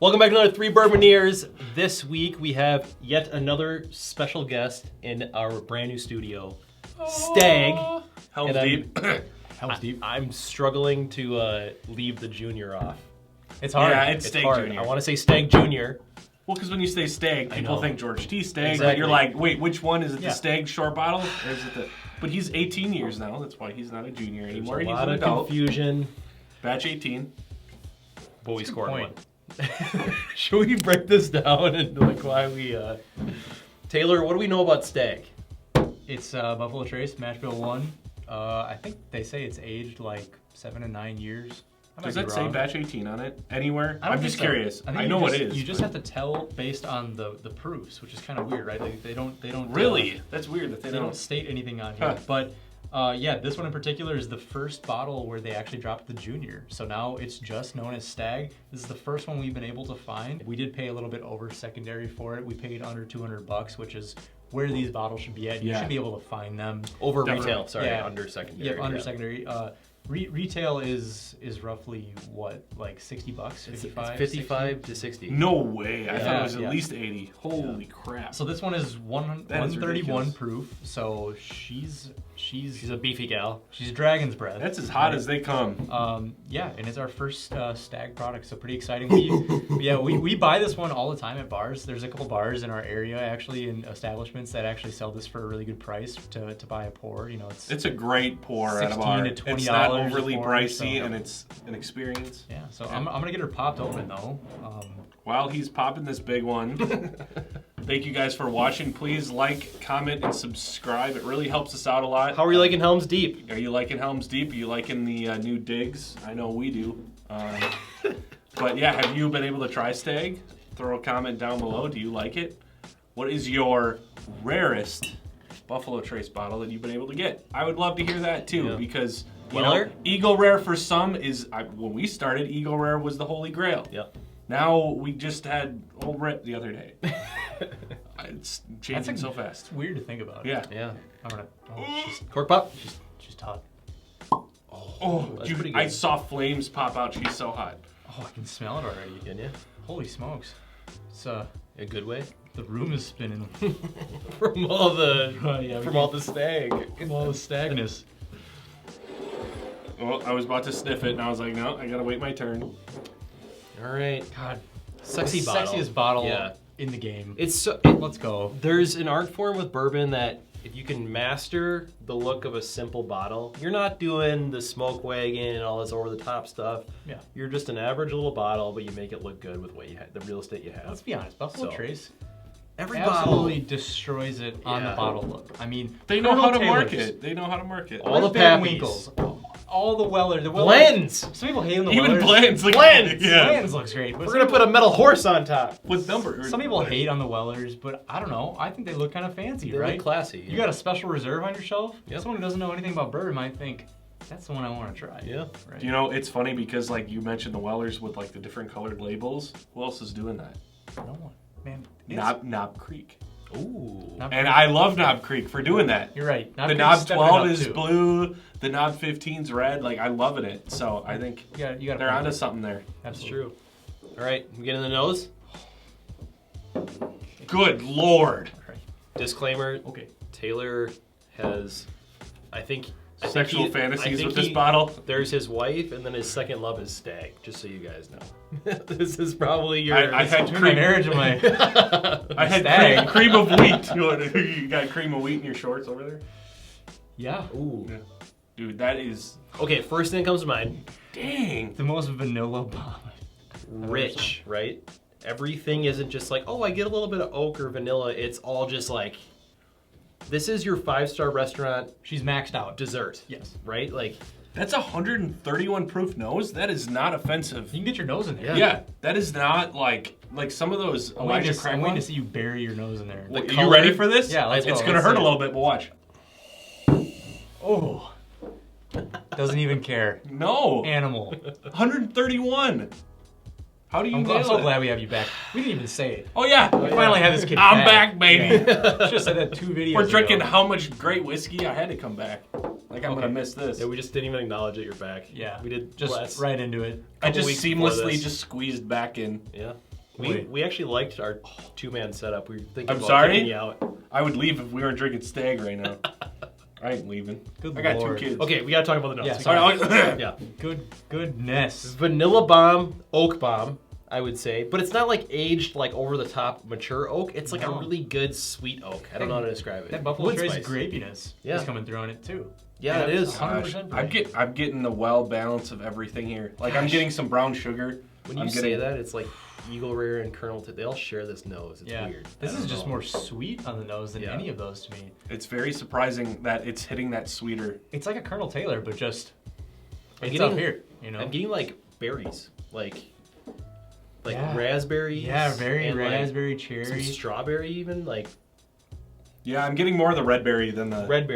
Welcome back to another Three Bourbonniers. This week we have yet another special guest in our brand new studio, Stagg. Helm's Deep. Helm's Deep. I'm struggling to leave the junior off. It's hard. Yeah, it's Stagg hard. Jr. I want to say Stagg Jr. Well, because when you say Stagg, people think George T. Stagg, Exactly. but you're like, wait, which one? Is it the Stagg short bottle? Or is it the... But he's 18 years now. That's why he's not a junior anymore. There's a He's lot an of adult. confusion. Batch 18. But we scored one. point. Should we break this down and like why we... Taylor, what do we know about Stagg? It's Buffalo Trace, Mash Bill 1. I think they say it's aged like 7 to 9 years. Does that say Batch 18 on it anywhere? I'm just so. curious. I know just, it is. You just have to tell based on the proofs, which is kind of weird, right? They don't Really? That's weird that they don't state anything on here. Huh. But yeah, this one in particular is the first bottle where they actually dropped the junior. So now it's just known as Stagg. This is the first one we've been able to find. We did pay a little bit over secondary for it. We paid under $200, which is where these bottles should be at. You should be able to find them. Over Definitely. retail, sorry, Yeah. under secondary. Yeah, under secondary. Retail is roughly what, like $60, 55, 55 to 60. No way. I thought it was Yeah. at least 80. Holy crap. So this one is That is 131 ridiculous. proof. So she's She's a beefy gal. she's dragon's breath. That's as hot as they come. Yeah, and it's our first Stagg product, so pretty exciting. We buy this one all the time at bars. There's a couple bars in our area actually, in establishments that actually sell this for a really good price to buy a pour. You know, It's a great pour at a $16 bar. to $20 It's not overly a pour, pricey, so- and it's an experience. yeah. So I'm gonna get her popped open though. While he's popping this big one, thank you guys for watching. Please like, comment, and subscribe. It really helps us out a lot. How are you liking Helm's Deep? Are you liking Helm's Deep? Are you liking the new digs? I know we do. But yeah, have you been able to try Stagg? Throw a comment down below. Do you like it? What is your rarest Buffalo Trace bottle that you've been able to get? I would love to hear that too, because you know, Eagle Rare for some is, when we started, Eagle Rare was the holy grail. Yep. Now we just had Old Rip the other day. It's changing so fast. It's weird to think about. Yeah. Yeah. I'm gonna. Oh, Cork pop. she's hot. Oh, That's dude, pretty I good. saw flames pop out. She's so hot. Oh, I can smell it already. Can you? Holy smokes! It's A good way? the room is spinning. From all the Yeah, from all the Stagg. from all the stagness. Well, I was about to sniff it, and I was like, no, I gotta wait my turn. All right. God, Sexy the bottle. sexiest bottle Yeah. in the game. It's so, Let's go. there's an art form with bourbon that if you can master the look of a simple bottle, you're not doing the smoke wagon and all this over the top stuff. Yeah. You're just an average little bottle, but you make it look good with what you have, the real estate you have. Let's be honest. Buffalo So, Trace Every absolutely destroys it on the Yeah. bottle look. I mean, They know Colonel how to Taylor's, market. They know how to market. All the Van Pappies. Winkles, all the Weller, blends. Some people hate on the Even Wellers. blends. Like, Blends! Yeah. Blends looks great. But We're gonna put a metal horse on top. With number. some people hate on the Wellers, but I don't know. I think they look kind of fancy, They right? look classy. You got a special reserve on your shelf? Yep. Someone who doesn't know anything about bourbon might think, that's the one I want to try. Yeah. Right? You know, it's funny because like you mentioned the Wellers with like the different colored labels. Who else is doing that? No one. Man. Knob Creek. Ooh. Knob And Creek. I love Knob Creek for doing that. You're right. The Creek's Knob stepping it 12 up, is too. blue. The Knob 15's red. Like I loving it. So I think You got they're onto something there. That's true. All right, we get in the nose. Good Lord. Right. Disclaimer. Okay. Taylor has, I think Sexual he- I fantasies think with this he- bottle. There's his wife, and then his second love is Stagg. Just so you guys know, this is probably your. I had Between my cream. marriage and my I had Stagg. cream of wheat. You got cream of wheat in your shorts over there? yeah, Ooh. Yeah. Dude, that is Okay, first thing that comes to mind. dang. the most vanilla bomb. Rich, right? Everything isn't just like, oh, I get a little bit of oak or vanilla. It's all just like, this is your 5-star restaurant She's maxed out. dessert. Yes. Right? Like, That's 131 proof nose. That is not offensive. You can get your nose in there. Yeah, that is not like some of those I'm Elijah waiting Craig to ones. see you bury your nose in there. Are you color- ready for this? Yeah, let's go. It's gonna Let's hurt see a it. little bit, but watch. Oh. Doesn't even care. No, Animal. 131. How do you I'm nail so it? glad we have you back. We didn't even say it. Oh yeah, We finally have this kid I'm back, baby. Yeah. Should have said that 2 videos We're drinking ago. how much great whiskey? I had to come back. Like I'm Okay. gonna miss this. yeah, we just didn't even acknowledge that you're back. Yeah. We did Just last right into it. I couple just weeks before seamlessly this. just squeezed back in. Yeah. We actually liked our 2-man setup. We were thinking I'm about sorry? kicking you out. I would leave if we weren't drinking Stagg right now. I ain't leaving. Good I got Lord. 2 kids. Okay, we gotta talk about the notes. Yeah, We Sorry. gotta- yeah. Goodness. Vanilla bomb, oak bomb, I would say, but it's not like aged like over the top mature oak. It's like a really good sweet oak. I don't know how to describe it. That Buffalo Wood Trace spice. grapiness is coming through on it too. Yeah, it is. 100%. I'm getting the well balance of everything here. Like I'm getting some brown sugar. When you say that, it's like Eagle Rare and Colonel. They all share this nose. It's weird. This is just more sweet on the nose than any of those to me. It's very surprising that it's hitting that sweeter. It's like a Colonel Taylor, but just it's getting- up here. You know. I'm getting like berries, like raspberries. Yeah, very and, raspberry, like, cherry. some strawberry even like. Yeah, I'm getting more of the red berry than the like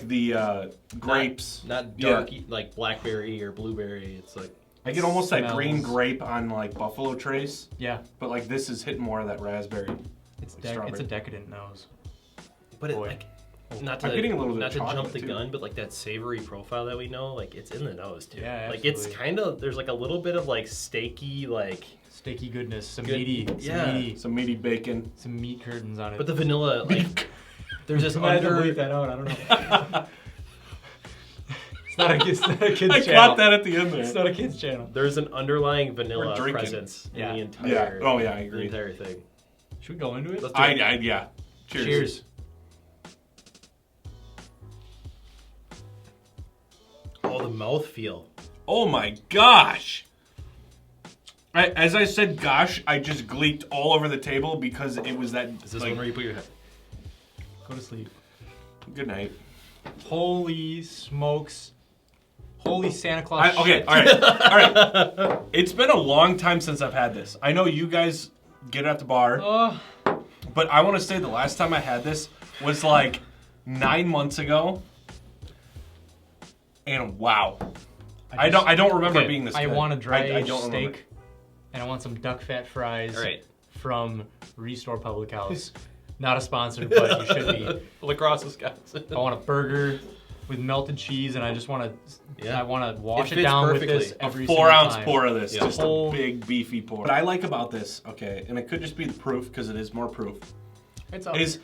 the grapes. Not dark like blackberry or blueberry. It's like I get almost that smells. green grape on like Buffalo Trace, Yeah, but like this is hitting more of that raspberry. it's strawberry. it's a decadent nose. But it Boy. like not to I'm getting a little bit not of to jump chocolate, the too. gun, but like that savory profile that we know, like it's in the nose too. Yeah, like it's absolutely. kind of there's like a little bit of like steaky like. Steaky goodness, some Good- meaty, yeah. Some meaty bacon. some meat curtains on it. But the vanilla like there's this I might have to under. bleep that out. I don't know. It's not a kid's I channel. caught that at the end It's there. not a kid's channel. There's an underlying vanilla We're drinking. presence Yeah. in the entire. Yeah. Oh yeah, I The agree. entire thing. Should we go into it? Let's do it. Yeah. Cheers. Cheers. Oh, the mouthfeel. Oh my gosh. As I said, gosh, I just gleeked all over the table because it was that. Is this like, one where you put your head? Go to sleep. Good night. Holy smokes. Holy Santa Claus Okay, shit. all right. It's been a long time since I've had this. I know you guys get it at the bar, Oh, but I want to say the last time I had this was like 9 months ago. And wow. I don't remember okay, being this I good. want a dry I don't remember. steak, and I want some duck fat fries All right. from Restore Public House. Not a sponsor, but you should be. Lacrosse, Wisconsin. I want a burger with melted cheese, and I just want to. Yeah. I want to wash It it fits down perfectly. with this A every 4-ounce single time. pour of this, Yeah. just Whole- a big beefy pour. What I like about this, okay, and it could just be the proof because it is more proof, It's up. is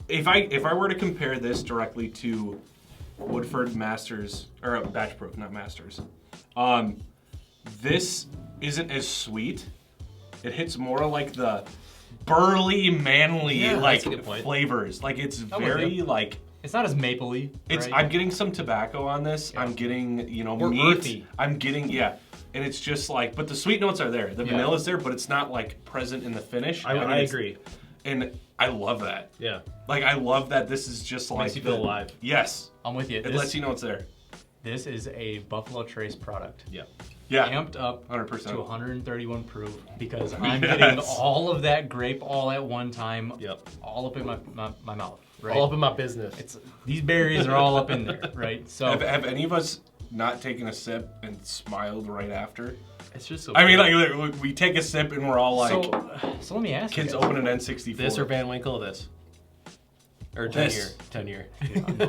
if I were to compare this directly to Woodford Masters or Batch Proof, not Masters, this isn't as sweet. It hits more like the burly, manly Yeah, like that's a good point. flavors. Like it's with very you. like. It's not as mapley. It's. right? I'm getting some tobacco on this. I'm getting More meat. earthy. I'm getting and it's just like, but the sweet notes are there. The vanilla's there, but it's not like present in the finish. I mean, I it's- agree. and I love that. Yeah. Like I love that this is just like Makes you feel alive. Yes, I'm with you. it lets you know it's there. This is a Buffalo Trace product. Yeah. Yeah, Amped up 100%. to 131 proof because I'm Yes. getting all of that grape all at one time, Yep. all up in my mouth. Right? All up in my business. It's these berries are all up in there, right? So Have any of us not taken a sip and smiled right after? It's just so. I mean, good. like we take a sip and we're all like, so let me ask kids you. guys. open an N64. This or Van Winkle, this. Or 10 This. year. 10 year.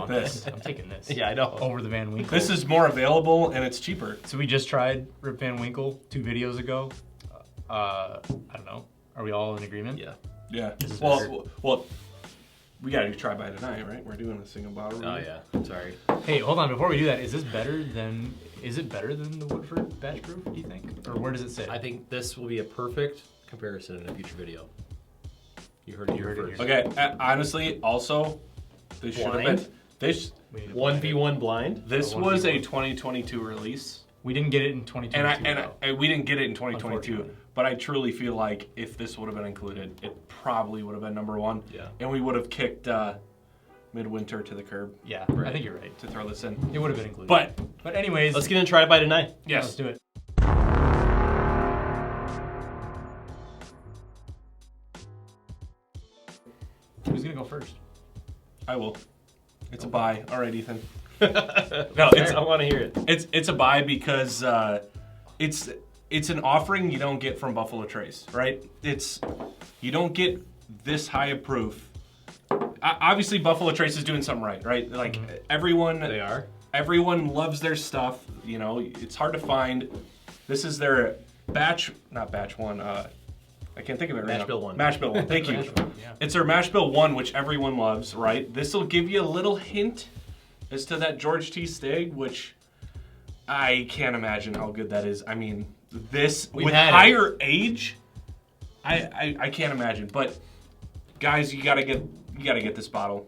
This. I'm taking this. Yeah, I know. Over the Van Winkle. This is more available and it's cheaper. So we just tried Rip Van Winkle 2 videos ago. I don't know. Are we all in agreement? Yeah. Yeah. This is Well, we gotta try by tonight, right? We're doing a single bottle. Oh review. yeah. Sorry. Hey, hold on. Before we do that, is it better than the Woodford Batch Proof? Do you think, or where does it sit? I think this will be a perfect comparison in a future video. You heard it here first. Okay. Honestly, also, this should have been Blind? this. We need to- 1v1 blind. This Oh, was a 1v1. 2022 release, We didn't get it in 2022. and we didn't get it in 2022. Unfortunately. But I truly feel like if this would have been included, it probably would have been number one. Yeah. And we would have kicked Midwinter to the curb Yeah, Right. I think you're right. to throw this in. It would have been included. But anyways, Let's get in and try it by tonight. yeah, yes, let's do it. Who's gonna go first? I will. It's a buy. All right, Ethan. No, I want to hear it. It's a buy because it's an offering you don't get from Buffalo Trace, right? You don't get this high of proof. Obviously, Buffalo Trace is doing something right? Like everyone, They are. everyone loves their stuff. You know, it's hard to find. This is their not batch one. I can't think of it right now. Mash Bill 1. Mash Bill 1. Thank you. Yeah. It's our Mash Bill 1, which everyone loves, right? This will give you a little hint as to that George T. Stagg, which I can't imagine how good that is. I mean, this We've with had it. higher age, I can't imagine. But guys, you gotta get this bottle.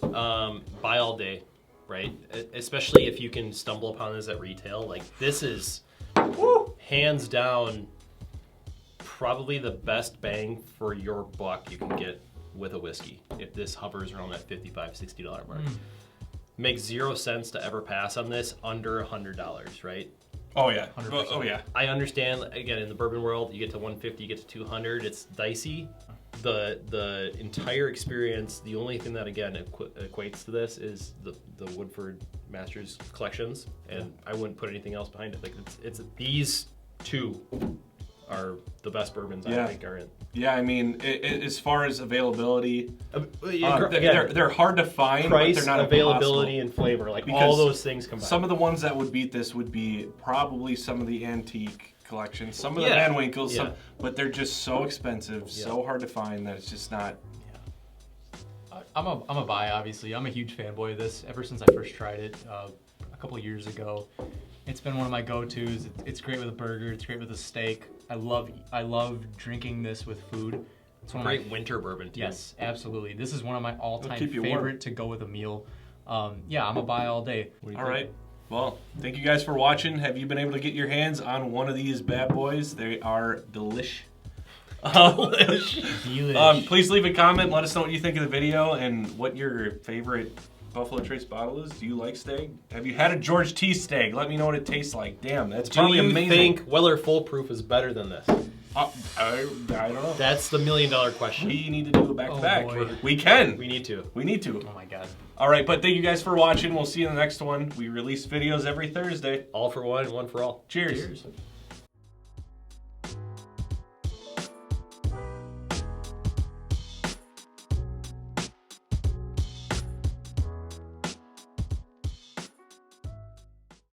Buy all day, right? Especially if you can stumble upon this at retail. Like, this is hands down probably the best bang for your buck you can get with a whiskey. If this hovers around that $55, $60 mark. Makes 0 sense to ever pass on this under $100, right? Oh yeah. 100%. Oh yeah. I understand, again, in the bourbon world, you get to 150, you get to 200, it's dicey. The entire experience, the only thing that, again, equates to this is the Woodford Masters collections, and I wouldn't put anything else behind it. Like, it's these two are the best bourbons I think are in. Yeah, I mean, as far as availability, Again, they're hard to find, price, but they're not availability, impossible. and flavor, like Because all those things combined. Some of the ones that would beat this would be probably some of the antique collections, some of the Van Winkles, but they're just so expensive, so hard to find that it's just not. I'm a buy, obviously. I'm a huge fanboy of this. Ever since I first tried it a couple of years ago, it's been one of my go-tos. It's great with a burger. It's great with a steak. I love drinking this with food. It's one great of my, winter bourbon too. Yes, absolutely. This is one of my all-time keep you warm. favorite to go with a meal. Yeah, I'm a buy all day. What do you All think? right. Well, thank you guys for watching. Have you been able to get your hands on one of these bad boys? They are delish. Delish. Please leave a comment. Let us know what you think of the video and what your favorite Buffalo Trace bottle is. Do you like Stagg? Have you had a George T. Stagg? Let me know what it tastes like. Damn, that's Do probably you amazing. think Weller Full Proof is better than this? I don't know. That's the $1 million question. We need to do a back-to-back. Oh, boy. We can. We need to. We need to. Oh my god. All right, but thank you guys for watching. We'll see you in the next one. We release videos every Thursday. All for one, one for all. Cheers. Cheers.